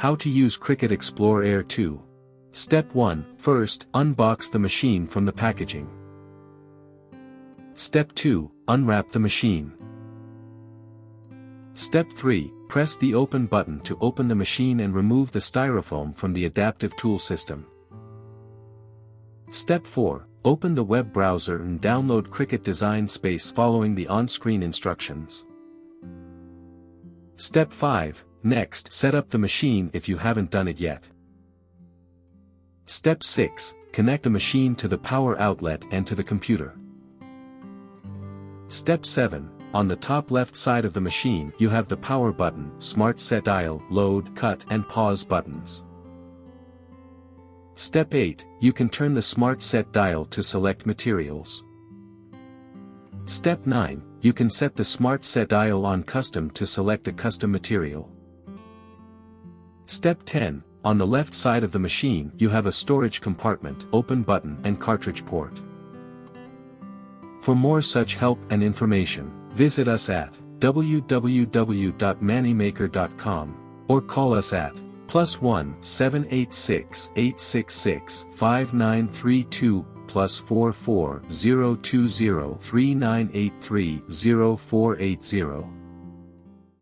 How to use Cricut Explore Air 2. Step 1. First, unbox the machine from the packaging. Step 2. Unwrap the machine. Step 3. Press the Open button to open the machine and remove the styrofoam from the adaptive tool system. Step 4. Open the web browser and download Cricut Design Space following the on-screen instructions. Step 5. Next, set up the machine if you haven't done it yet. Step 6. Connect the machine to the power outlet and to the computer. Step 7. On the top left side of the machine you have the power button, smart set dial, load, cut and pause buttons. Step 8. You can turn the smart set dial to select materials. Step 9. You can set the smart set dial on custom to select a custom material. Step 10. On the left side of the machine you have a storage compartment, open button and cartridge port. For more such help and information, visit us at www.manimaker.com or call us at +1 786 866 5932 +44 020 3983 0480.